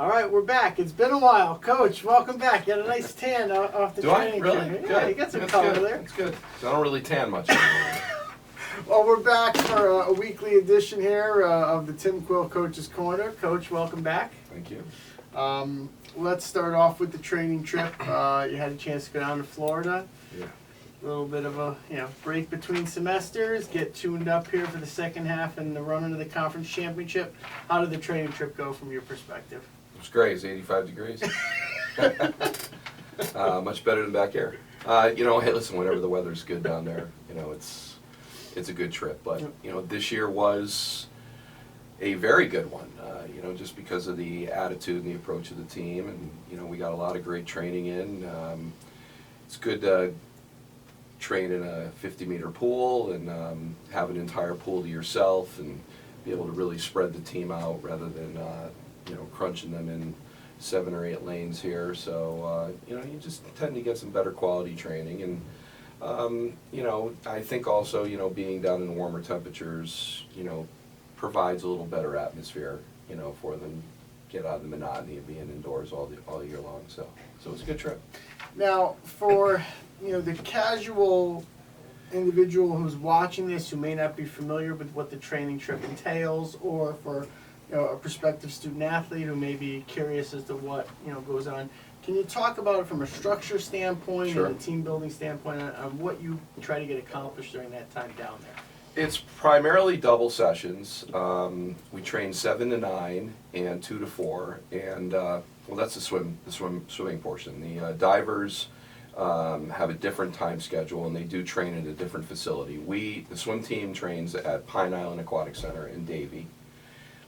All right, we're back. It's been a while. Coach, welcome back. You had a nice tan off the training. Do I? Really? Trip. Good. Yeah, you got some That's color good. there. That's good. I don't really tan much anymore. Well, we're back for a weekly edition here of the Tim Quill Coach's Corner. Coach, welcome back. Thank you. Let's start off with the training trip. You had a chance to go down to Florida. Yeah. A little bit of a break between semesters. Get tuned up here for the second half and the run into the conference championship. How did the training trip go from your perspective? It was great. It's 85 degrees. Much better than back here. Hey, listen, whenever the weather's good down there, it's a good trip. But, this year was a very good one, just because of the attitude and the approach of the team. And, we got a lot of great training in. It's good to train in a 50-meter pool and have an entire pool to yourself and be able to really spread the team out rather than, crunching them in 7 or 8 lanes here. So, you just tend to get some better quality training. And, I think also, being down in warmer temperatures, provides a little better atmosphere, for them to get out of the monotony of being indoors all year long. So it's a good trip. Now, for the casual individual who's watching this who may not be familiar with what the training trip entails, or for a prospective student athlete who may be curious as to what goes on, can you talk about it from a structure standpoint Sure. and a team building standpoint on what you try to get accomplished during that time down there? It's primarily double sessions. We train 7 to 9 and 2 to 4, and that's the swimming portion. The divers have a different time schedule, and they do train at a different facility. The swim team trains at Pine Island Aquatic Center in Davie,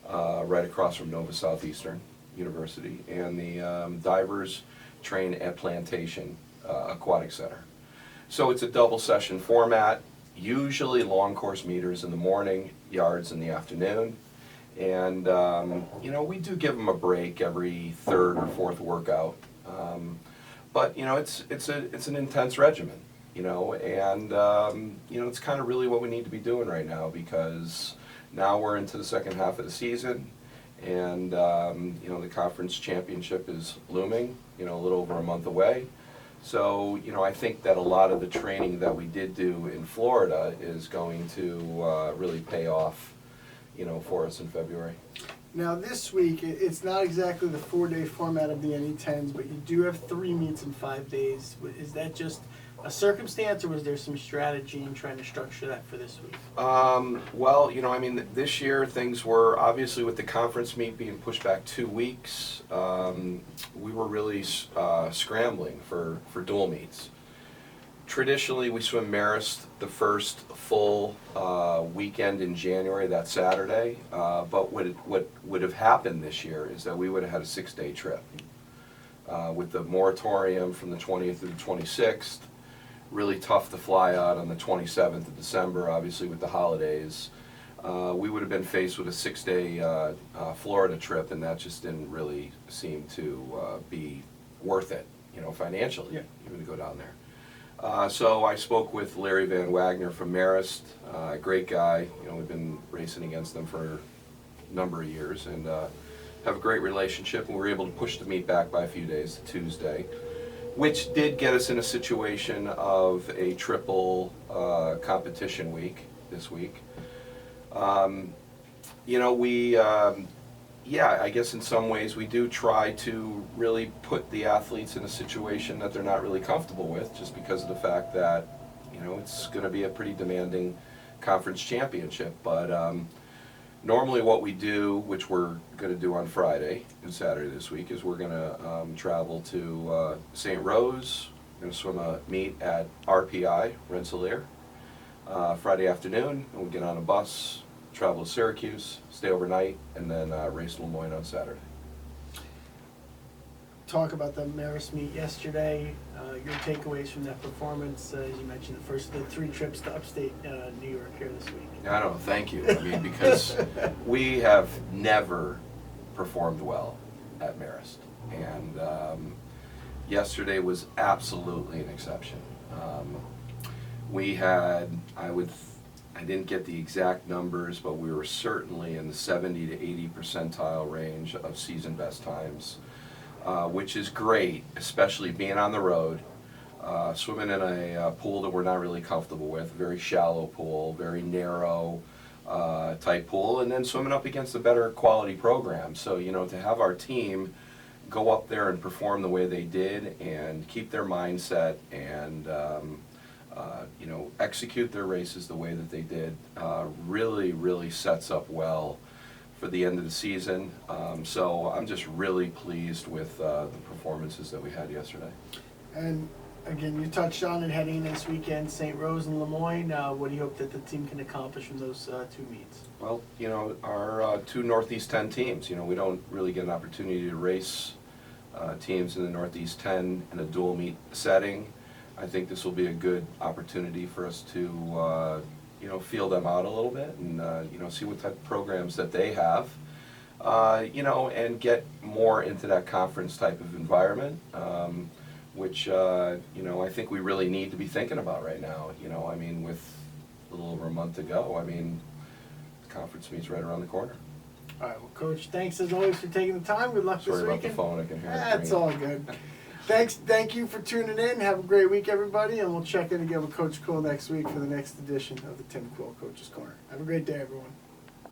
right across from Nova Southeastern University, and the divers train at Plantation Aquatic Center. So it's a double session format. Usually long course meters in the morning, yards in the afternoon, and we do give them a break every 3rd or 4th workout. But it's an intense regimen, and it's kind of really what we need to be doing right now, because now we're into the second half of the season, and the conference championship is looming, a little over a month away. So, I think that a lot of the training that we did do in Florida is going to really pay off, for us in February. Now this week, it's not exactly the 4-day format of the NE10s, but you do have 3 meets in 5 days. Is that just a circumstance, or was there some strategy in trying to structure that for this week? Well, this year things were, obviously with the conference meet being pushed back 2 weeks, we were really scrambling for dual meets. Traditionally, we swim Marist the first full weekend in January, that Saturday, but what would have happened this year is that we would have had a 6-day trip. With the moratorium from the 20th to the 26th, really tough to fly out on the 27th of December, obviously with the holidays. We would have been faced with a 6-day Florida trip, and that just didn't really seem to be worth it, financially, even to go down there. So I spoke with Larry Van Wagner from Marist, great guy. We've been racing against them for a number of years, and have a great relationship, and we were able to push the meet back by a few days to Tuesday, which did get us in a situation of a triple competition week this week. I guess in some ways we do try to really put the athletes in a situation that they're not really comfortable with, just because of the fact that, it's going to be a pretty demanding conference championship. But normally what we do, which we're going to do on Friday and Saturday this week, is we're going to travel to St. Rose. We're going to swim a meet at RPI, Rensselaer, Friday afternoon, and we get on a bus, travel to Syracuse, stay overnight, and then race in Lemoyne on Saturday. Talk about the Marist meet yesterday, your takeaways from that performance. As you mentioned, the 3 trips to upstate New York here this week. I don't know, thank you. Because we have never performed well at Marist, and yesterday was absolutely an exception. We had, I would I didn't get the exact numbers, but we were certainly in the 70 to 80 percentile range of season best times, which is great, especially being on the road. Swimming in a pool that we're not really comfortable with, very shallow pool, very narrow type pool, and then swimming up against a better quality program. So, you know, to have our team go up there and perform the way they did and keep their mindset and, you know, execute their races the way that they did really, really sets up well for the end of the season. So I'm just really pleased with the performances that we had yesterday. And again, you touched on it heading in this weekend, St. Rose and Lemoyne. What do you hope that the team can accomplish from those two meets? Well, you know, our two Northeast 10 teams, you know, we don't really get an opportunity to race teams in the Northeast 10 in a dual meet setting. I think this will be a good opportunity for us to, you know, feel them out a little bit and, you know, see what type of programs that they have, you know, and get more into that conference type of environment, which, you know, I think we really need to be thinking about right now. You know, I mean, with a little over a month to go, I mean, the conference meet's right around the corner. All right, well, Coach, thanks as always for taking the time. Good luck this Sorry weekend. about the phone, I can hear it. That's all good. Thank you for tuning in. Have a great week, everybody, and we'll check in again with Coach Quill next week for the next edition of the Tim Quill Coach's Corner. Have a great day, everyone.